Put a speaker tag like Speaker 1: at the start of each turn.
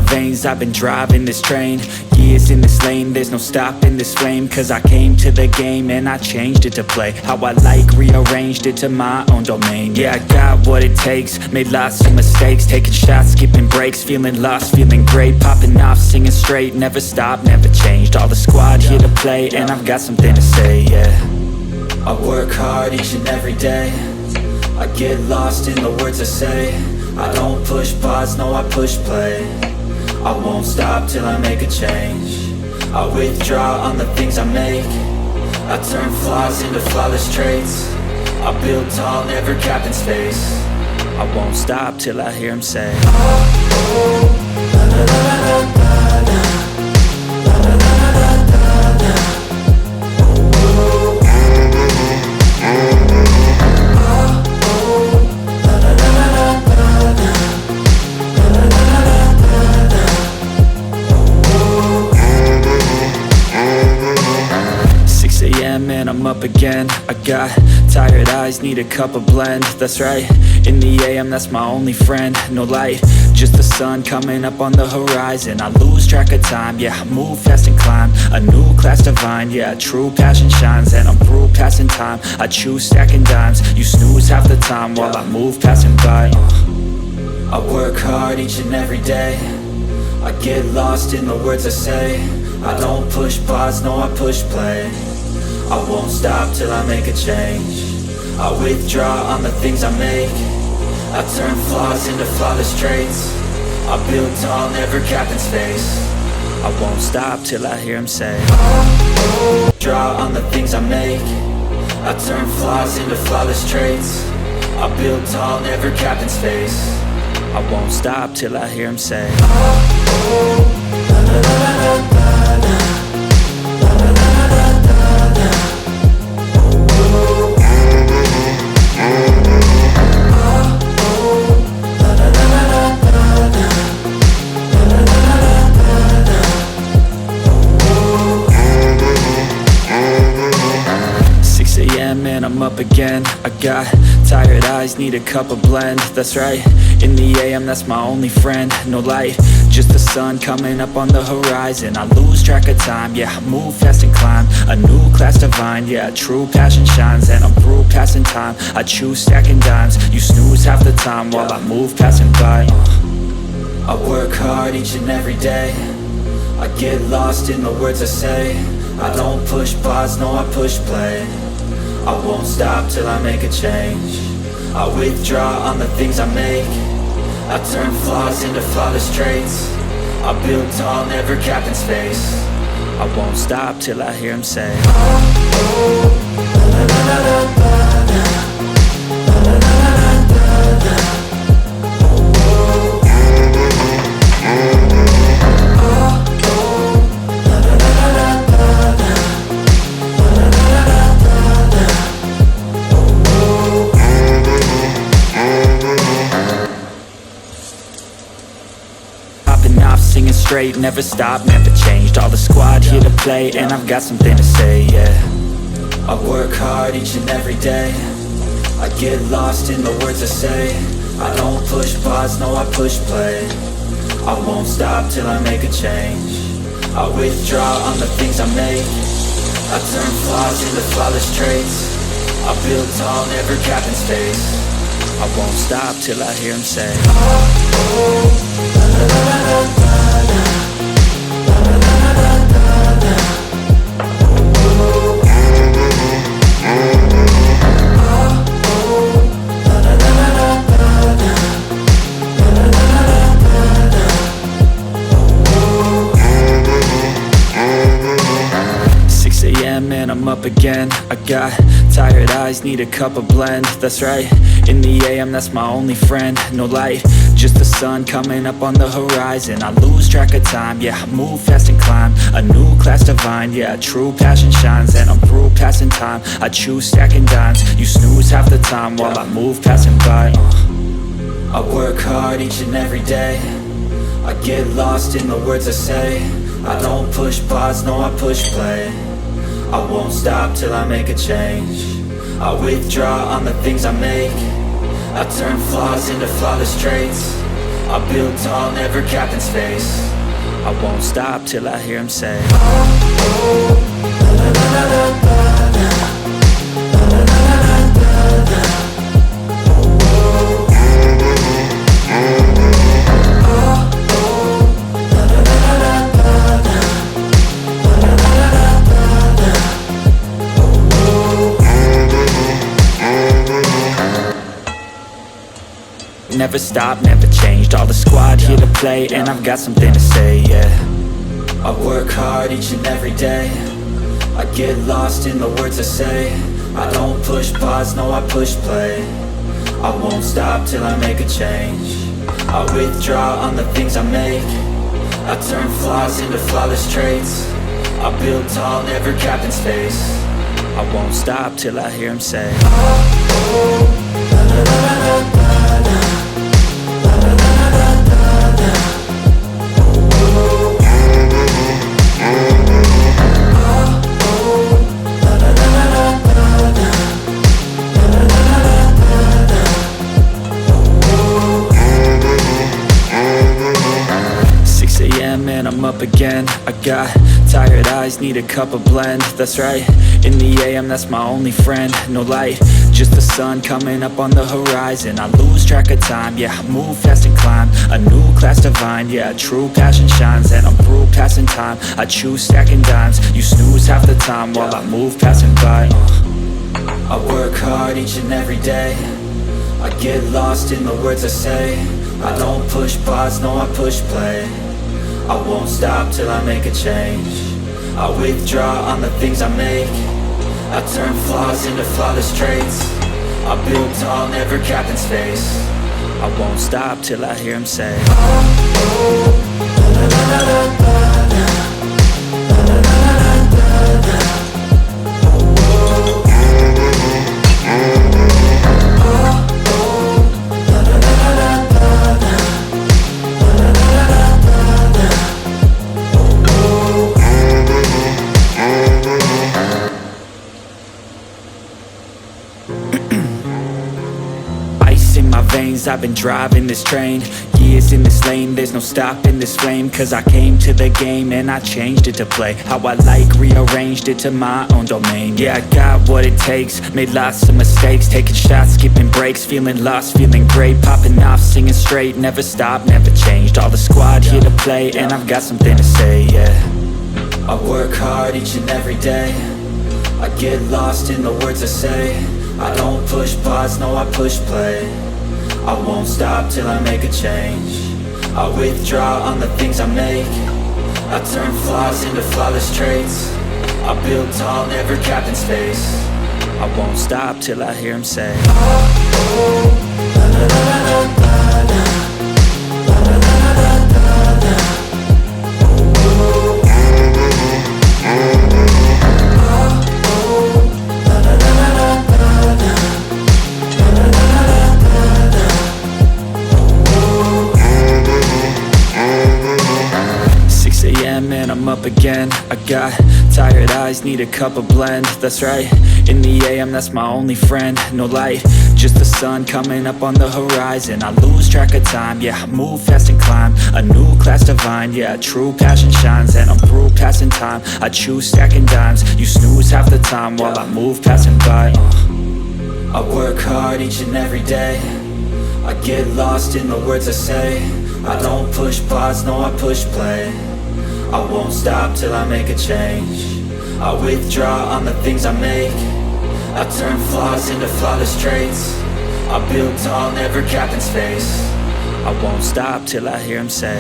Speaker 1: veins, I've been driving this train. Years in this lane, there's no stopping this flame. Cause I came to the game and I changed it to play how I like, rearranged it to my own domain. Yeah, I got what it takes, made lots of mistakes, taking shots, skipping breaks, feeling lost, feeling great, popping off, singing straight, never stopped, never changed. All the squad here to play and I've got something to say, yeah. I work hard each and every day, I get lost in the words I say. I don't push pause, no I push play. I won't stop till I make a change. I withdraw on the things I make. I turn flaws into flawless traits. I build tall, never capped in space. I won't stop till I hear him say, oh, oh, la, la, la, la, la, la. And I'm up again. I got tired eyes, need a cup of blend. That's right, in the AM, that's my only friend. No light, just the sun coming up on the horizon. I lose track of time, yeah, I move fast and climb a new class divine, yeah, true passion shines. And I'm through passing time, I choose stacking dimes. You snooze half the time while I move passing by. I work hard each and every day, I get lost in the words I say. I don't push pause, no I push play. I won't stop till I make a change. I withdraw on the things I make. I turn flaws into flawless traits. I build tall, never capped in space. I won't stop till I hear him say, oh, oh. Draw on the things I make. I turn flaws into flawless traits. I build tall, never capped in space. I won't stop till I hear him say, oh, oh. La, la, la, la, la, la. And I'm up again. I got tired eyes, need a cup of blend. That's right, in the AM, that's my only friend. No light, just the sun coming up on the horizon. I lose track of time, yeah, I move fast and climb a new class divine, yeah, true passion shines. And I'm through passing time, I choose stacking dimes. You snooze half the time while I move passing by. I work hard each and every day, I get lost in the words I say. I don't push pause, no I push play. I won't stop till I make a change. I withdraw on the things I make. I turn flaws into flawless traits. I build tall, never capped in space. I won't stop till I hear him say, oh, oh, la, la, la, la, la, la. Singing straight, never stopped, never changed. All the squad here to play, and I've got something to say, yeah. I work hard each and every day, I get lost in the words I say. I don't push pause, no I push play. I won't stop till I make a change. I withdraw on the things I make. I turn flaws into flawless traits. I build tall, never capped in space. I won't stop till I hear him say, oh, oh, la, la, la, la, la, la. And I'm up again. I got tired eyes, need a cup of blend. That's right, in the AM, that's my only friend. No light, just the sun coming up on the horizon. I lose track of time, yeah, I move fast and climb a new class divine, yeah, true passion shines. And I'm through passing time, I choose stacking dimes. You snooze half the time while I move passing by. I work hard each and every day, I get lost in the words I say. I don't push pause, no I push play. I won't stop till I make a change. I withdraw on the things I make. I turn flaws into flawless traits. I build tall, never capped in space. I won't stop till I hear him say, never stop, never changed. All the squad here to play, and I've got something to say, yeah. I work hard each and every day. I get lost in the words I say. I don't push pause, no, I push play. I won't stop till I make a change. I withdraw on the things I make. I turn flaws into flawless traits. I build tall, never capped in space. I won't stop till I hear him say, and I'm up again. I got tired eyes, need a cup of blend. That's right, in the AM, that's my only friend. No light, just the sun coming up on the horizon. I lose track of time, yeah, I move fast and climb a new class divine, yeah, true passion shines. And I'm through passing time, I choose stacking dimes. You snooze half the time while I move passing by. I work hard each and every day. I get lost in the words I say. I don't push pause, no, I push play. I won't stop till I make a change. I withdraw on the things I make. I turn flaws into flawless traits. I build tall, never capped in space. I won't stop till I hear him say, I've been driving this train, years in this lane, there's no stopping this flame. Cause I came to the game and I changed it to play how I like, rearranged it to my own domain. Yeah, I got what it takes, made lots of mistakes, taking shots, skipping breaks, feeling lost, feeling great, popping off, singing straight, never stopped, never changed. All the squad here to play, and I've got something to say, yeah. I work hard each and every day. I get lost in the words I say. I don't push pause, no, I push play. I won't stop till I make a change. I withdraw on the things I make. I turn flaws into flawless traits. I build tall, never capped in space. I won't stop till I hear him say, and I'm up again. I got tired eyes, need a cup of blend. That's right, in the AM, that's my only friend. No light, just the sun coming up on the horizon. I lose track of time, yeah, I move fast and climb a new class divine, yeah, true passion shines. And I'm through passing time, I choose stacking dimes. You snooze half the time while I move passing by. I work hard each and every day. I get lost in the words I say. I don't push pause, no, I push play. I won't stop till I make a change. I withdraw on the things I make. I turn flaws into flawless traits. I build tall, never capped in space. I won't stop till I hear him say,